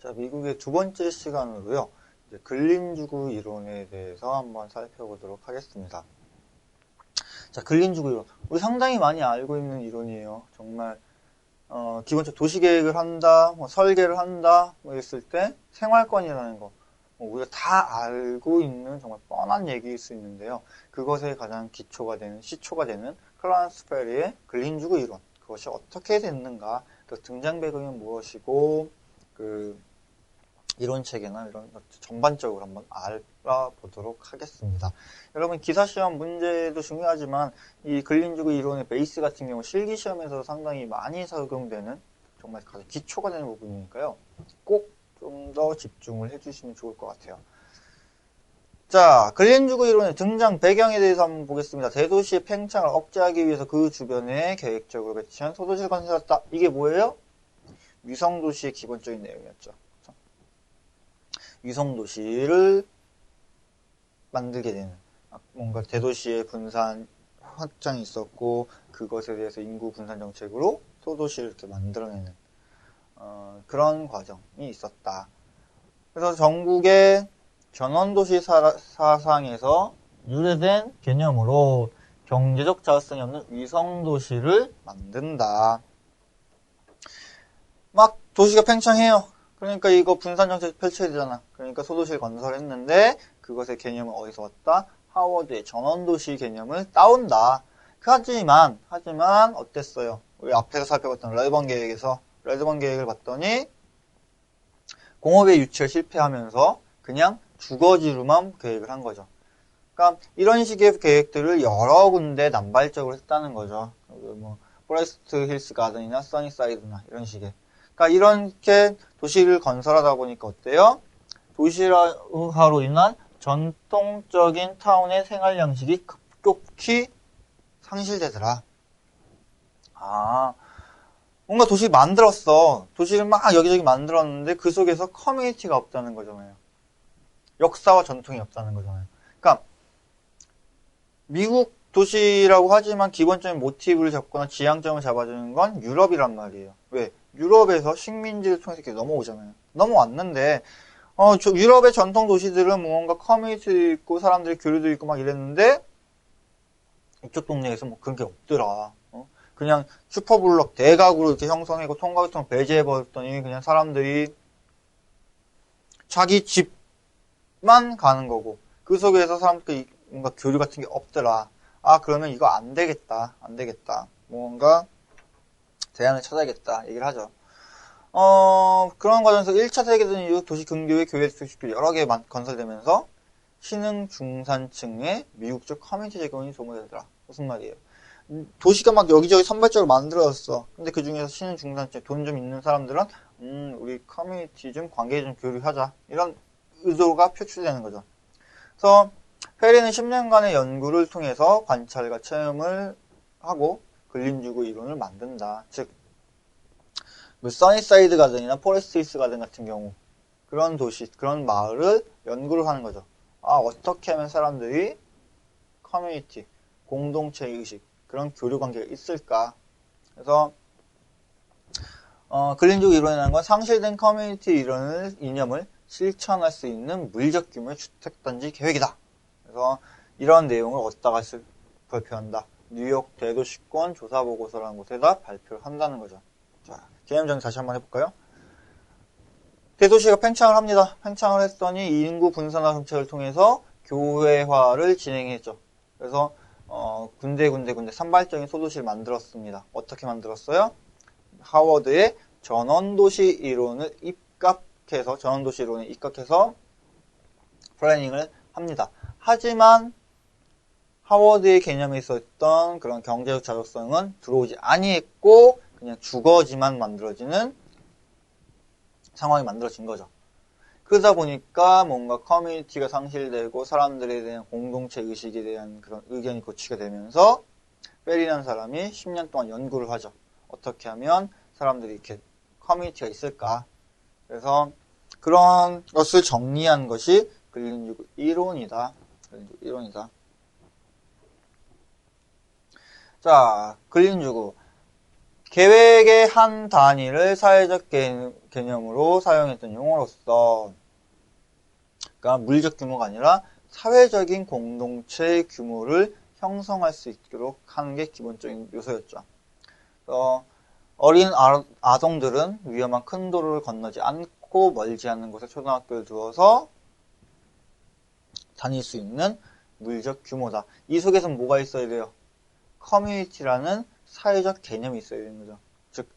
자, 미국의 두 번째 시간으로요. 이제 근린주구 이론에 대해서 한번 살펴보도록 하겠습니다. 자, 근린주구 이론. 우리 상당히 많이 알고 있는 이론이에요. 정말 기본적으로 도시계획을 한다, 뭐 설계를 한다, 뭐 했을 때 생활권이라는 거, 뭐 우리가 다 알고 있는 정말 뻔한 얘기일 수 있는데요. 그것에 가장 기초가 되는, 시초가 되는 클라런스 페리의 근린주구 이론. 그것이 어떻게 됐는가, 그 등장 배경이 무엇이고, 그 이론 체계나 이런 것 전반적으로 한번 알아보도록 하겠습니다. 여러분 기사시험 문제도 중요하지만 이 근린주구 이론의 베이스 같은 경우 실기시험에서 상당히 많이 적용되는 정말 가장 기초가 되는 부분이니까요. 꼭 좀 더 집중을 해주시면 좋을 것 같아요. 자, 근린주구 이론의 등장 배경에 대해서 한번 보겠습니다. 대도시의 팽창을 억제하기 위해서 그 주변에 계획적으로 배치한 소도시를 건설했다. 이게 뭐예요? 위성도시의 기본적인 내용이었죠. 위성도시를 만들게 되는, 뭔가 대도시의 분산 확장이 있었고 그것에 대해서 인구 분산 정책으로 소도시를 이렇게 만들어내는 그런 과정이 있었다. 그래서 전국의 전원도시 사상에서 유래된 개념으로 경제적 자율성이 없는 위성도시를 만든다. 막 도시가 팽창해요. 그러니까 이거 분산정책 펼쳐야 되잖아. 그러니까 소도시를 건설했는데 그것의 개념은 어디서 왔다? 하워드의 전원도시 개념을 따온다. 하지만 어땠어요? 우리 앞에서 살펴봤던 레드번 계획을 봤더니 공업의 유치를 실패하면서 그냥 주거지로만 계획을 한 거죠. 그러니까 이런 식의 계획들을 여러 군데 남발적으로 했다는 거죠. 뭐 포레스트 힐스 가든이나 써니사이드나 이런 식의. 그러니까 이렇게 도시를 건설하다 보니까 어때요? 도시화로 인한 전통적인 타운의 생활 양식이 급격히 상실되더라. 뭔가 도시를 만들었어. 도시를 막 여기저기 만들었는데 그 속에서 커뮤니티가 없다는 거잖아요. 역사와 전통이 없다는 거잖아요. 그러니까 미국 도시라고 하지만 기본적인 모티브를 잡거나 지향점을 잡아주는 건 유럽이란 말이에요. 왜? 유럽에서 식민지를 통해서 이렇게 넘어오잖아요. 넘어왔는데 유럽의 전통 도시들은 뭔가 커뮤니티도 있고 사람들이 교류도 있고 막 이랬는데 이쪽 동네에서 뭐 그런 게 없더라. 그냥 슈퍼블록 대각으로 이렇게 형성하고 통과교통 배제해버렸더니 그냥 사람들이 자기 집만 가는 거고 그 속에서 사람들이 뭔가 교류 같은 게 없더라. 그러면 이거 안 되겠다. 뭔가 대안을 찾아야겠다. 얘기를 하죠. 그런 과정에서 1차 세계대전 이후 도시 근교의 교회 도시들 여러 개 건설되면서 신흥 중산층의 미국적 커뮤니티 제공이 소모되더라. 무슨 말이에요? 도시가 막 여기저기 선발적으로 만들어졌어. 근데 그 중에서 신흥 중산층, 돈 좀 있는 사람들은, 우리 커뮤니티 좀 관계 좀 교류하자. 이런 의도가 표출되는 거죠. 그래서, 페리는 10년간의 연구를 통해서 관찰과 체험을 하고 근린주구 이론을 만든다. 즉, 써니사이드 가든이나 포레스트 힐스 가든 같은 경우, 그런 도시, 그런 마을을 연구를 하는 거죠. 어떻게 하면 사람들이 커뮤니티, 공동체 의식, 그런 교류 관계가 있을까? 그래서 근린주구 이론이라는 건 상실된 커뮤니티 이념을 실천할 수 있는 물리적 규모의 주택단지 계획이다. 그래서 이런 내용을 어디다가 발표한다. 뉴욕 대도시권 조사보고서라는 곳에다 발표를 한다는 거죠. 자, 개념 정리 다시 한번 해볼까요? 대도시가 팽창을 합니다. 팽창을 했더니 인구 분산화 정책을 통해서 교회화를 진행했죠. 그래서 군데 산발적인 소도시를 만들었습니다. 어떻게 만들었어요? 하워드의 전원도시 이론에 입각해서 플래닝을 합니다. 하지만 하워드의 개념에 있었던 그런 경제적 자율성은 들어오지 아니했고 그냥 주거지만 만들어지는 상황이 만들어진 거죠. 그러다 보니까 뭔가 커뮤니티가 상실되고 사람들에 대한 공동체 의식에 대한 그런 의견이 고취가 되면서 페리라는 사람이 10년 동안 연구를 하죠. 어떻게 하면 사람들이 이렇게 커뮤니티가 있을까? 그래서 그런 것을 정리한 것이 근린주구 이론이다. 자, 근린주구. 계획의 한 단위를 사회적 개념으로 사용했던 용어로서, 그러니까 물리적 규모가 아니라 사회적인 공동체 규모를 형성할 수 있도록 하는 게 기본적인 요소였죠. 어린 아동들은 위험한 큰 도로를 건너지 않고 멀지 않은 곳에 초등학교를 두어서 다닐 수 있는 물리적 규모다. 이 속에서는 뭐가 있어야 돼요? 커뮤니티라는 사회적 개념이 있어야 되는 거죠. 즉,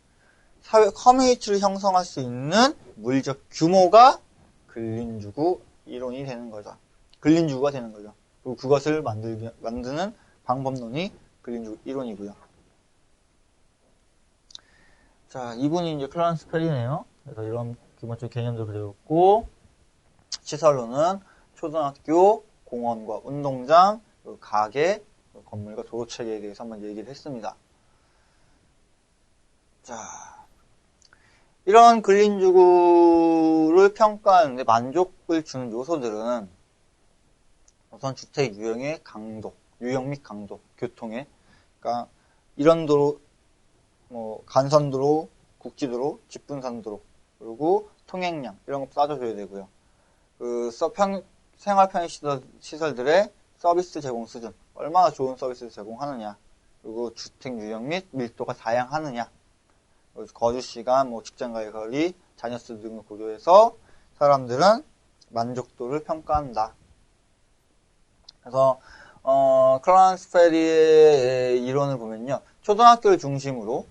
커뮤니티를 형성할 수 있는 물리적 규모가 근린주구 이론이 되는 거죠. 근린주구가 되는 거죠. 그리고 그것을 만드는 방법론이 근린주구 이론이고요. 자, 이분이 이제 클라런스 페리네요. 그래서 이런 기본적인 개념들을 배웠고, 시설로는 초등학교, 공원과 운동장, 가게, 건물과 도로체계에 대해서 한번 얘기를 했습니다. 자, 이런 근린주구를 평가하는데 만족을 주는 요소들은 우선 주택 유형의 강도, 유형 및 강도, 교통의, 그러니까 이런 도로, 간선도로, 국지도로, 직분산도로, 그리고 통행량 이런 거 따져줘야 되고요. 생활 편의 시설들의 서비스 제공 수준, 얼마나 좋은 서비스를 제공하느냐, 그리고 주택 유형 및 밀도가 다양하느냐, 거주 시간, 직장과의 거리, 자녀 수 등을 고려해서 사람들은 만족도를 평가한다. 그래서 클라런스 페리의 이론을 보면요, 초등학교를 중심으로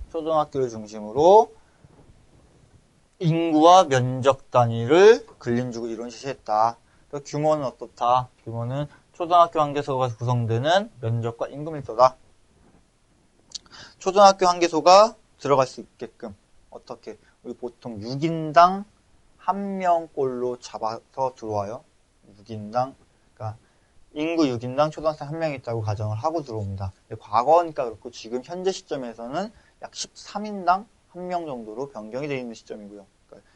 인구와 면적 단위를 근린주구 이론 실시했다. 또 규모는 어떻다? 규모는 초등학교 한 개소가 구성되는 면적과 인구 밀도다. 초등학교 한 개소가 들어갈 수 있게끔 어떻게? 우리 보통 6인당 1명꼴로 잡아서 들어와요. 6인당, 그러니까 인구 6인당 초등학생 1명 있다고 가정을 하고 들어옵니다. 과거니까 그렇고 지금 현재 시점에서는 약 13인당 1명 정도로 변경이 되어 있는 시점이고요. 그러니까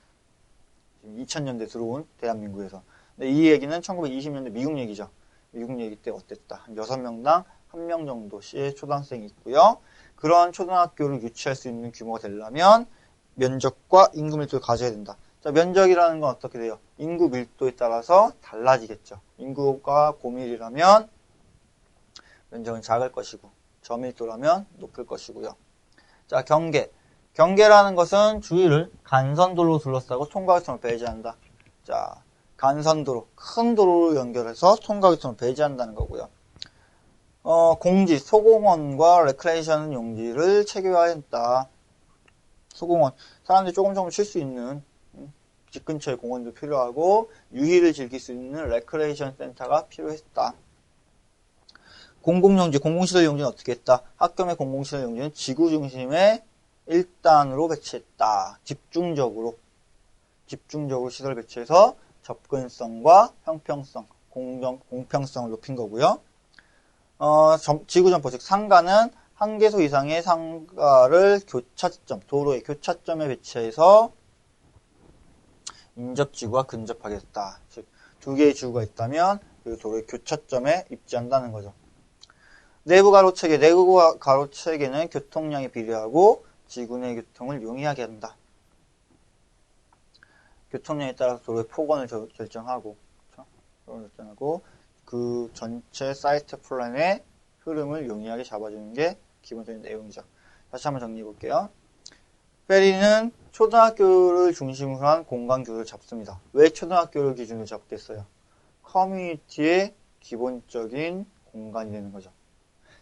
지금 2000년대 들어온 대한민국에서. 근데 이 얘기는 1920년대 미국 얘기죠. 미국 얘기 때 어땠다. 한 6명당 1명 정도씩 초등학생이 있고요. 그런 초등학교를 유치할 수 있는 규모가 되려면 면적과 인구 밀도를 가져야 된다. 자, 면적이라는 건 어떻게 돼요? 인구 밀도에 따라서 달라지겠죠. 인구가 고밀이라면 면적은 작을 것이고 저밀도라면 높을 것이고요. 자, 경계라는 것은 주위를 간선도로 둘러싸고 통과교통을 배제한다. 자, 간선도로, 큰 도로를 연결해서 통과교통을 배제한다는 거고요. 공지, 소공원과 레크레이션 용지를 체계화했다. 소공원, 사람들이 조금 쉴 수 있는 집 근처에 공원도 필요하고 유희를 즐길 수 있는 레크레이션 센터가 필요했다. 공공용지, 공공시설 용지는 어떻게 했다? 학교의 공공시설 용지는 지구 중심의 일단으로 배치했다. 집중적으로 시설 배치해서 접근성과 형평성, 공평성을 높인 거고요. 지구점포, 즉 상가는 한 개소 이상의 상가를 도로의 교차점에 배치해서 인접지구와 근접하게 했다. 즉, 두 개의 지구가 있다면 그 도로의 교차점에 입지한다는 거죠. 내부 가로체계는 교통량에 비례하고 지구 내 교통을 용이하게 한다. 교통량에 따라서 도로의 폭원을 결정하고, 그 전체 사이트 플랜의 흐름을 용이하게 잡아주는 게 기본적인 내용이죠. 다시 한번 정리해 볼게요. 페리는 초등학교를 중심으로 한 공간 규율을 잡습니다. 왜 초등학교를 기준으로 잡겠어요? 커뮤니티의 기본적인 공간이 되는 거죠.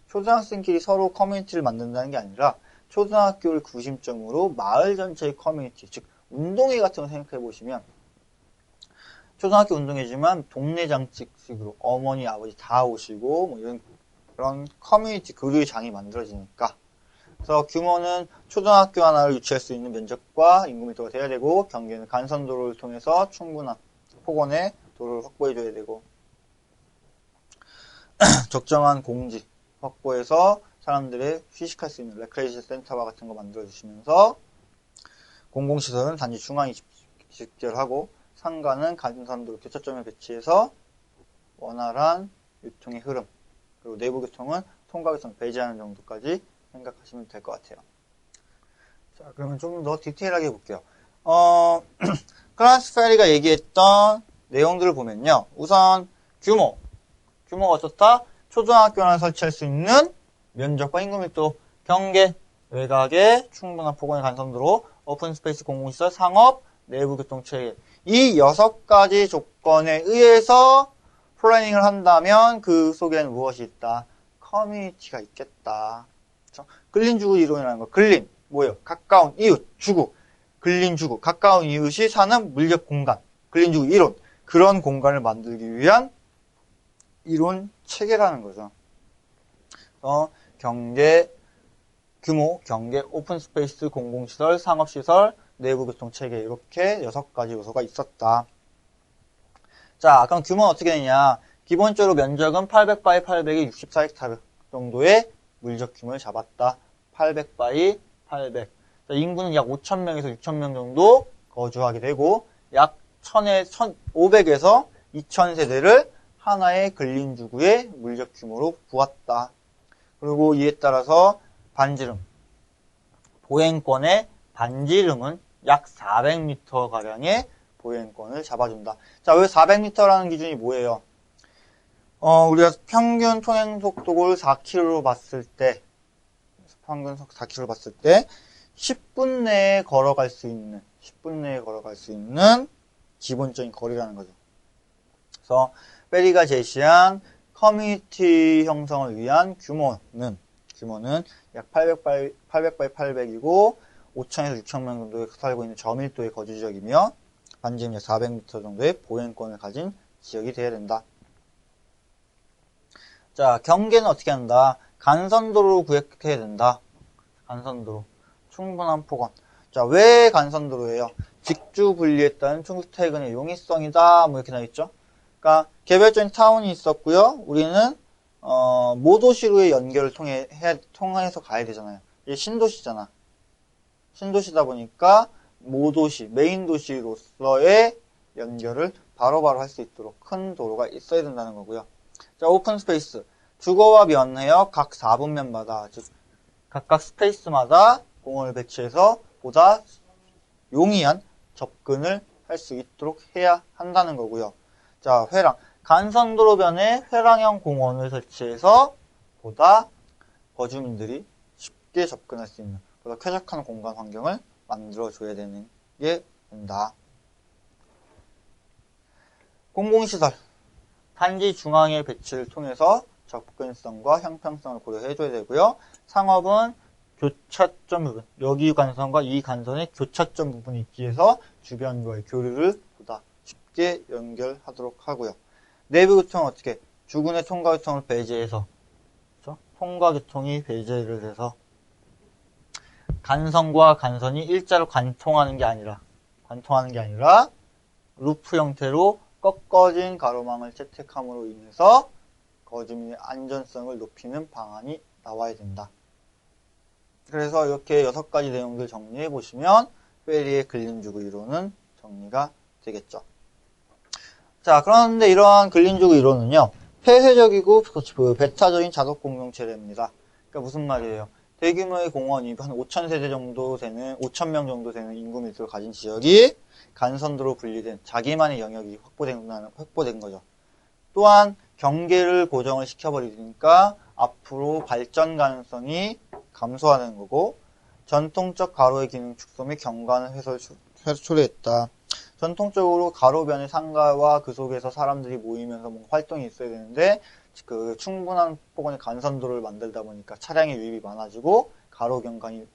초등학생끼리 서로 커뮤니티를 만든다는 게 아니라 초등학교를 구심점으로 마을 전체의 커뮤니티, 즉 운동회 같은 거 생각해 보시면 초등학교 운동회지만 동네 장식식으로 어머니, 아버지 다 오시고 이런 그런 커뮤니티 교류의 장이 만들어지니까. 그래서 규모는 초등학교 하나를 유치할 수 있는 면적과 인구 밀도가 돼야 되고, 경계는 간선도로를 통해서 충분한 폭원의 도로를 확보해줘야 되고, 적정한 공지 확보해서 사람들의 휴식할 수 있는 레크레이션 센터와 같은 거 만들어주시면서, 공공시설은 단지 중앙에 집결하고, 상가는 간선도로 교차점에 배치해서 원활한 유통의 흐름, 그리고 내부 교통은 통과교통을 배제하는 정도까지 생각하시면 될 것 같아요. 자, 그러면 좀 더 디테일하게 볼게요. 클라스 페리가 얘기했던 내용들을 보면요. 우선 규모가 어떻다? 초등학교나 설치할 수 있는 면적과 인구 밀도, 경계, 외곽에 충분한 폭원의 간선도로, 오픈 스페이스 공공시설, 상업, 내부 교통체계. 이 6가지 조건에 의해서 플래닝을 한다면 그 속에는 무엇이 있다? 커뮤니티가 있겠다. 그렇죠? 근린주구 이론이라는 거. 근린, 뭐예요? 가까운 이웃, 주구. 근린주구, 가까운 이웃이 사는 물적 공간. 근린주구 이론. 그런 공간을 만들기 위한 이론 체계라는 거죠. 경계, 규모, 경계, 오픈 스페이스, 공공시설, 상업시설, 내부 교통체계 이렇게 6가지 요소가 있었다. 자, 그럼 규모는 어떻게 되냐? 기본적으로 면적은 800 x 800이 64헥타르 정도의 물적 규모를 잡았다. 800 x 800. 자, 인구는 약 5,000명에서 6,000명 정도 거주하게 되고 약 1,500에서 2,000세대를 하나의 근린주구의 물적 규모로 보았다. 그리고 이에 따라서 반지름, 보행권의 반지름은 약 400m가량의 보행권을 잡아준다. 자, 왜 400m라는 기준이 뭐예요? 우리가 평균 통행속도를 4km로 봤을 때, 10분 내에 걸어갈 수 있는 기본적인 거리라는 거죠. 그래서 페리가 제시한 커뮤니티 형성을 위한 규모는 약 800 x 800이고 5,000에서 6,000명 정도에 살고 있는 저밀도의 거주 지역이며 반지름 약 400m 정도의 보행권을 가진 지역이 되어야 된다. 자, 경계는 어떻게 한다? 간선도로 구획해야 된다. 간선도로. 충분한 폭원. 자, 왜 간선도로예요? 직주 분리에 따른 충수퇴근의 용이성이다. 뭐 이렇게 나와있죠? 그러니까 개별적인 타운이 있었고요. 우리는 모도시로의 연결을 통해서 가야 되잖아요. 이게 신도시잖아. 신도시다 보니까 모도시, 메인 도시로서의 연결을 바로바로 할 수 있도록 큰 도로가 있어야 된다는 거고요. 자, 오픈 스페이스. 주거와 면하여 각 4분면마다, 즉 각각 스페이스마다 공원을 배치해서 보다 용이한 접근을 할 수 있도록 해야 한다는 거고요. 자, 회랑. 간선도로변에 회랑형 공원을 설치해서 보다 거주민들이 쉽게 접근할 수 있는, 보다 쾌적한 공간 환경을 만들어줘야 되는 게 된다. 공공시설. 단지 중앙의 배치를 통해서 접근성과 형평성을 고려해줘야 되고요. 상업은 교차점 부분, 여기 간선과 이 간선의 교차점 부분이 있기 위해서 주변과의 교류를 보다 쉽게 연결하도록 하고요. 내부 교통은 어떻게? 주군의 통과 교통을 배제해서, 그렇죠? 통과 교통이 배제를 해서 간선과 간선이 일자로 관통하는 게 아니라 루프 형태로 꺾어진 가로망을 채택함으로 인해서 거주민의 안전성을 높이는 방안이 나와야 된다. 그래서 이렇게 6가지 내용들 정리해 보시면 페리의 근린주구 이론은 정리가 되겠죠. 자, 그런데 이러한 근린주구 이론은요, 폐쇄적이고 배타적인 자석 공동체랍니다. 그러니까 무슨 말이에요? 대규모의 공원이 한 5,000세대 정도 되는, 5,000명 정도 되는 인구 밀도를 가진 지역이 간선도로 분리된 자기만의 영역이 확보된 거죠. 또한 경계를 고정을 시켜버리니까 앞으로 발전 가능성이 감소하는 거고, 전통적 가로의 기능 축소 및 경관 훼손을 초래했다. 전통적으로 가로변의 상가와 그 속에서 사람들이 모이면서 뭔가 활동이 있어야 되는데, 그 충분한 폭원의 간선도를 만들다 보니까 차량의 유입이 많아지고 가로 경관이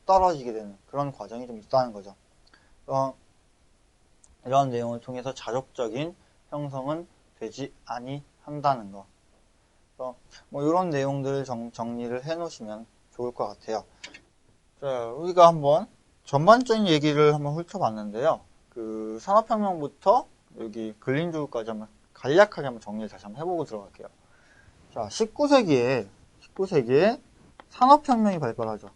떨어지게 되는 그런 과정이 좀 있다는 거죠. 이런 내용을 통해서 자족적인 형성은 되지 아니한다는 거. 뭐 이런 내용들을 정리를 해놓으시면 좋을 것 같아요. 자, 우리가 한번 전반적인 얘기를 한번 훑어봤는데요. 그 산업혁명부터 여기 근린주구까지 한번 간략하게 한번 정리를 다시 한번 해보고 들어갈게요. 자, 19세기에 산업혁명이 발발하죠.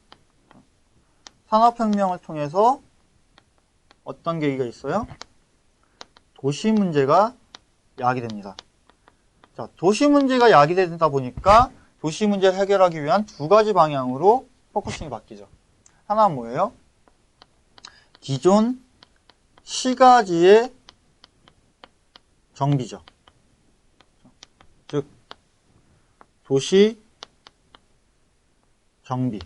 산업혁명을 통해서 어떤 계기가 있어요? 도시 문제가 야기됩니다. 자, 도시 문제가 야기되다 보니까 도시 문제를 해결하기 위한 2가지 방향으로 포커싱이 바뀌죠. 하나는 뭐예요? 기존 시가지의 정비죠. 즉 도시 정비,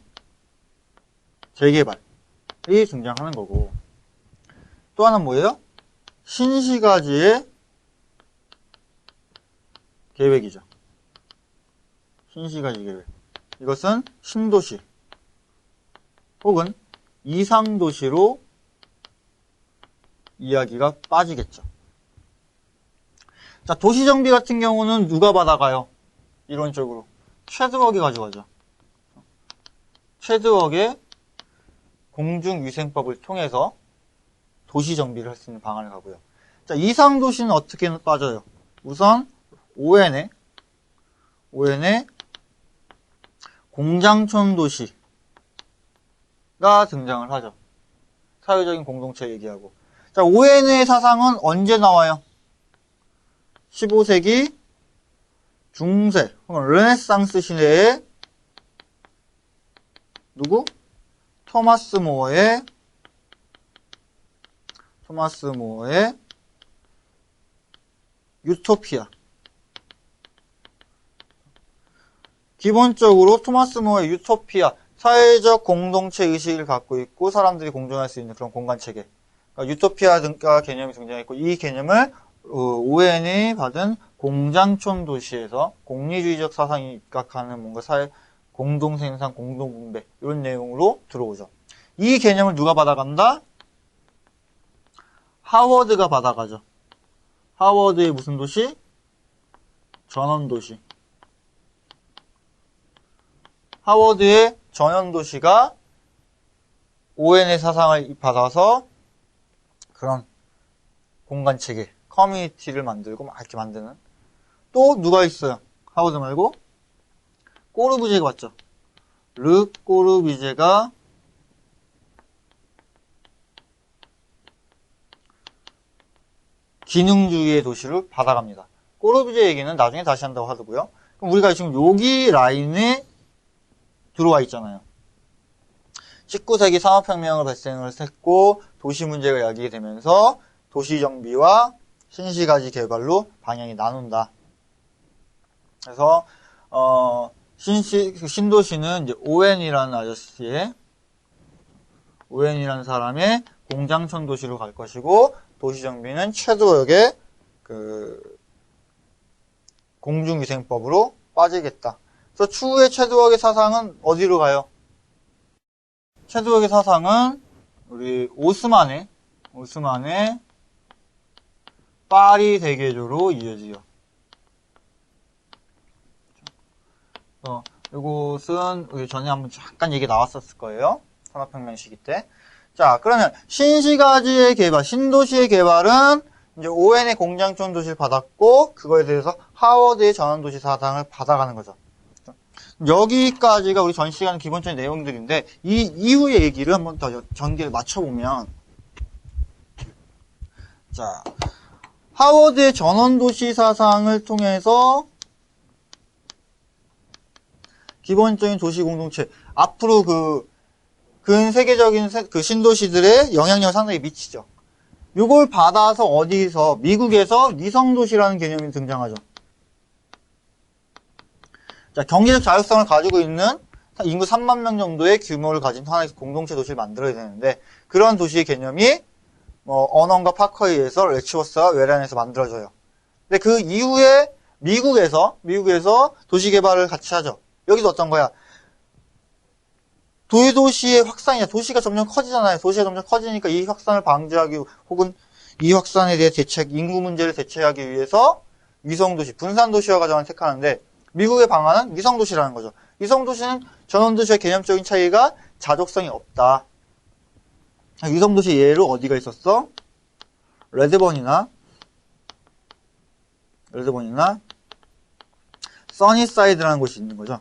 재개발이 등장하는 거고, 또 하나는 뭐예요? 신시가지의 계획이죠. 신시가지 계획. 이것은 신도시 혹은 이상도시로 이야기가 빠지겠죠. 자, 도시정비 같은 경우는 누가 받아가요? 이론적으로 최드웍이 가져가죠. 최드웍의 공중위생법을 통해서 도시정비를 할 수 있는 방안을 가고요. 자, 이상도시는 어떻게 빠져요? 우선 ON의 공장촌 도시가 등장을 하죠. 사회적인 공동체 얘기하고. 자, ON의 사상은 언제 나와요? 15세기 중세 혹은 르네상스 시대에 누구? 토마스 모어의 유토피아. 기본적으로 토마스 모어의 유토피아, 사회적 공동체 의식을 갖고 있고 사람들이 공존할 수 있는 그런 공간 체계. 그러니까 유토피아 등가 개념이 등장했고, 이 개념을 ON이 받은 공장촌 도시에서 공리주의적 사상이 입각하는 뭔가 사회 공동생산, 공동분배 이런 내용으로 들어오죠. 이 개념을 누가 받아간다? 하워드가 받아가죠. 하워드의 무슨 도시? 전원도시. 하워드의 전원도시가 ON의 사상을 받아서 그런 공간체계, 커뮤니티를 만들고 막 이렇게 만드는. 또 누가 있어요? 하워드 말고? 꼬르부지에가 왔죠. 르 꼬르부지에가 기능주의의 도시를 받아갑니다. 꼬르부지에 얘기는 나중에 다시 한다고 하더고요. 그럼 우리가 지금 여기 라인에 들어와 있잖아요. 19세기 산업혁명을 발생을 했고 도시 문제가 야기가 되면서 도시정비와 신시가지 개발로 방향이 나눈다. 그래서 신도시는 이제 ON이라는 사람의 공장촌 도시로 갈 것이고, 도시정비는 최드웍의 그 공중위생법으로 빠지겠다. 그래서 추후에 최드웍의 사상은 어디로 가요? 최드웍의 사상은 우리 오스만의 파리 대개조로 이어지요. 이것은 우리 전에 한번 잠깐 얘기 나왔었을 거예요. 산업혁명 시기 때. 자, 그러면 신시가지의 개발, 신도시의 개발은 이제 ON의 공장촌 도시를 받았고, 그거에 대해서 하워드의 전원도시 사상을 받아가는 거죠. 여기까지가 우리 전 시간 기본적인 내용들인데, 이 이후의 얘기를 한번 더 전개를 맞춰보면, 자, 하워드의 전원도시 사상을 통해서 기본적인 도시 공동체, 앞으로 근 세계적인 그 신도시들의 영향력을 상당히 미치죠. 이걸 받아서 어디서, 미국에서 위성도시라는 개념이 등장하죠. 자, 경제적 자율성을 가지고 있는 인구 3만 명 정도의 규모를 가진 하나의 공동체 도시를 만들어야 되는데, 그런 도시의 개념이 어넌과 파커에 의해서 레치워스와 웨란에서 만들어져요. 근데 그 이후에 미국에서 도시 개발을 같이 하죠. 여기도 어떤 거야? 도시의 확산이야. 도시가 점점 커지잖아요. 도시가 점점 커지니까 이 확산을 방지하기, 혹은 이 확산에 대해 인구 문제를 대체하기 위해서 위성도시, 분산도시화 과정을 택하는데, 미국의 방안은 위성도시라는 거죠. 위성도시는 전원도시의 개념적인 차이가 자족성이 없다. 위성도시 예로 어디가 있었어? 레드번이나 써니사이드라는 곳이 있는 거죠.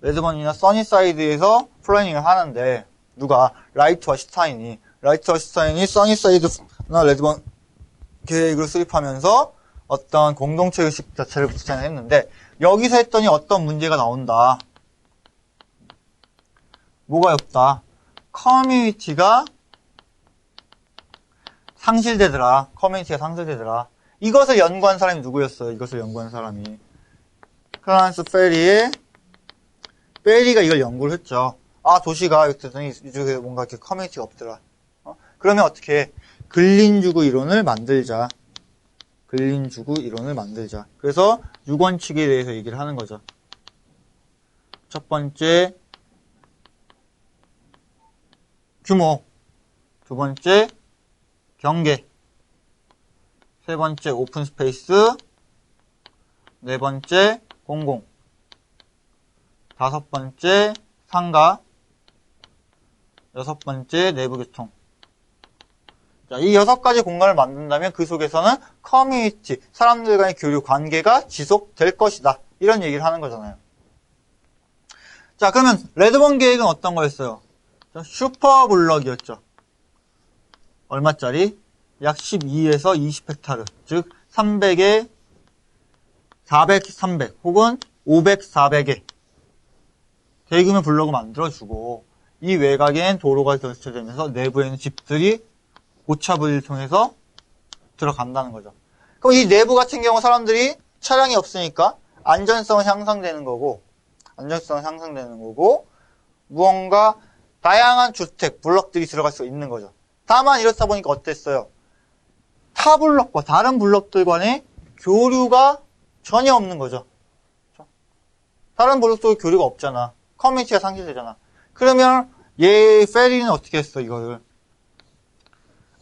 레드번이나 써니사이드에서 플래닝을 하는데, 누가? 라이트와 슈타인이 써니사이드나 레드번 계획을 수립하면서 어떤 공동체 의식 자체를 구체화했는데, 여기서 했더니 어떤 문제가 나온다. 뭐가 없다? 커뮤니티가 상실되더라. 커뮤니티가 상실되더라. 이것을 연구한 사람이 누구였어요? 이것을 연구한 사람이. 클라렌스 페리가 이걸 연구를 했죠. 아, 도시가 이쪽에 뭔가 이렇게 커뮤니티가 없더라. 그러면 어떻게 해? 근린주구 이론을 만들자. 근린주구 이론을 만들자. 그래서 6원칙에 대해서 얘기를 하는 거죠. 첫 번째, 규모. 두 번째, 경계. 세 번째, 오픈 스페이스. 네 번째, 공공. 다섯 번째, 상가. 여섯 번째, 내부 교통. 자, 이 6가지 공간을 만든다면 그 속에서는 커뮤니티, 사람들 간의 교류, 관계가 지속될 것이다. 이런 얘기를 하는 거잖아요. 자, 그러면 레드본 계획은 어떤 거였어요? 슈퍼블럭이었죠. 얼마짜리? 약 12에서 20헥타르. 즉 300에 400, 300 혹은 500, 400에 대규모 블럭을 만들어주고 이 외곽엔 도로가 결쳐되면서 내부에는 집들이 고차분리를 통해서 들어간다는 거죠. 그럼 이 내부 같은 경우 사람들이 차량이 없으니까 안전성은 향상되는 거고 무언가 다양한 주택, 블럭들이 들어갈 수 있는 거죠. 다만 이렇다 보니까 어땠어요? 타 블럭과 다른 블럭들 간의 교류가 전혀 없는 거죠. 다른 블럭도 교류가 없잖아. 커뮤니티가 상실되잖아. 그러면 페리는 어떻게 했어, 이거를?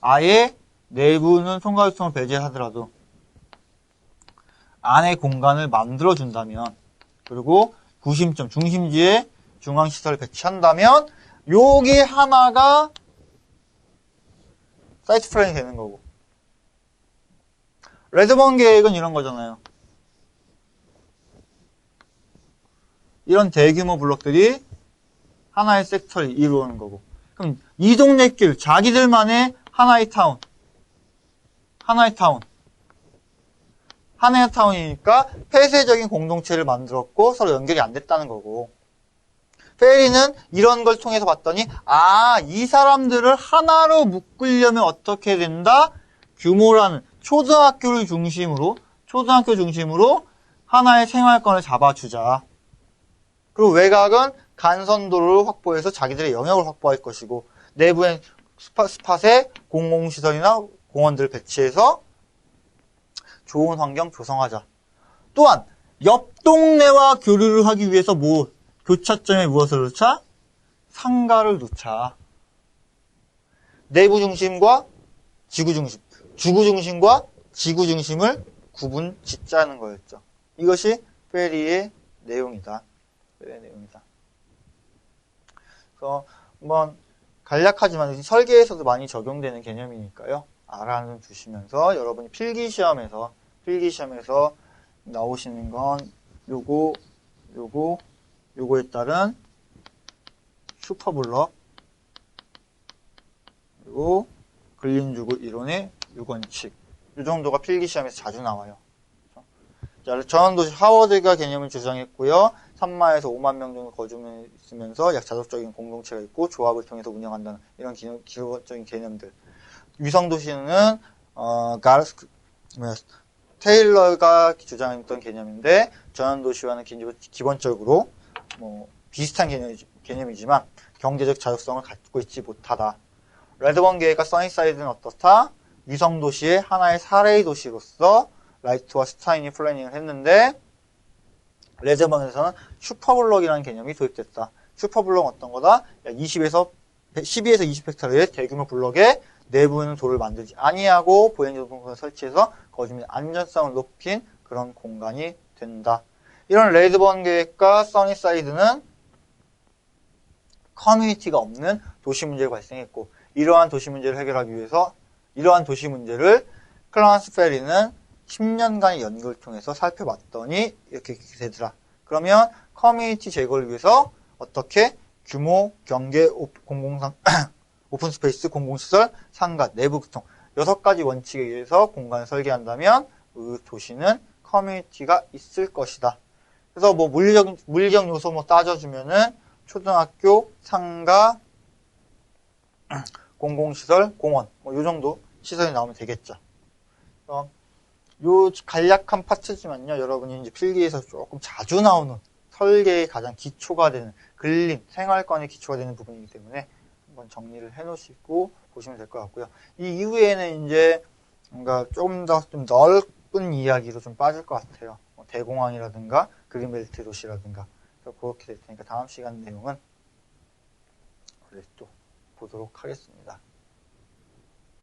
아예 내부는 통과유통을 배제하더라도 안에 공간을 만들어준다면 그리고 구심점, 중심지에 중앙시설을 배치한다면 여기 하나가 사이트 플랜이 되는 거고 레드본 계획은 이런 거잖아요. 이런 대규모 블록들이 하나의 섹터를 이루는 거고 그럼 이 동네 길, 자기들만의 하나의 타운이니까 폐쇄적인 공동체를 만들었고 서로 연결이 안 됐다는 거고 페리는 이런 걸 통해서 봤더니 이 사람들을 하나로 묶으려면 어떻게 된다? 규모라는 초등학교 중심으로 하나의 생활권을 잡아주자. 그리고 외곽은 간선도를 확보해서 자기들의 영역을 확보할 것이고 내부엔 스팟에 공공시설이나 공원들을 배치해서 좋은 환경 조성하자. 또한 옆 동네와 교류를 하기 위해서 교차점에 무엇을 놓자? 상가를 놓자. 내부 중심과 지구 중심, 주구 중심과 지구 중심을 구분 짓자는 거였죠. 이것이 페리의 내용이다. 그래서 한번 간략하지만 설계에서도 많이 적용되는 개념이니까요. 알아는 두시면서 여러분이 필기시험에서 나오시는 건 요거에 따른 슈퍼블럭 그리고 근린주구 이론의 6원칙 이 정도가 필기시험에서 자주 나와요. 전원도시 하워드가 개념을 주장했고요. 3만에서 5만 명 정도 거주면 있으면서 약 자족적인 공동체가 있고 조합을 통해서 운영한다는 이런 기본적인 개념들. 위성도시는 테일러가 주장했던 개념인데 전원도시와는 기본적으로 비슷한 개념이지만 경제적 자율성을 갖고 있지 못하다. 레드본 계획과 써니사이드는 어떻다? 위성도시의 하나의 사례 도시로서 라이트와 스타인이 플래닝을 했는데 레드본에서는 슈퍼블럭이라는 개념이 도입됐다. 슈퍼블럭은 어떤 거다? 약 12에서 20헥타르의 대규모 블럭에 내부에는 도를 만들지 아니하고 보행정통을 설치해서 거주민 안전성을 높인 그런 공간이 된다. 이런 레드본 계획과 써니사이드는 커뮤니티가 없는 도시 문제가 발생했고 이러한 도시 문제를 해결하기 위해서 이러한 도시 문제를 클라렌스 페리는 10년간의 연구를 통해서 살펴봤더니 이렇게 되더라. 그러면 커뮤니티 제거를 위해서 어떻게 규모, 경계, 오픈스페이스, 공공시설, 상가, 내부 교통 6가지 원칙에 의해서 공간을 설계한다면 그 도시는 커뮤니티가 있을 것이다. 그래서 물리적 요소 따져주면은 초등학교, 상가, 공공시설, 공원 요 정도 시선이 나오면 되겠죠. 요 간략한 파트지만요, 여러분이 이제 필기에서 조금 자주 나오는 설계의 가장 기초가 되는 그림, 생활권의 기초가 되는 부분이기 때문에 한번 정리를 해 놓으시고 보시면 될 것 같고요. 이 이후에는 이제 뭔가 조금 더 좀 넓은 이야기로 좀 빠질 것 같아요. 뭐 대공황이라든가 그린벨트 도시라든가 그렇게 될 테니까 다음 시간 내용은 또 보도록 하겠습니다.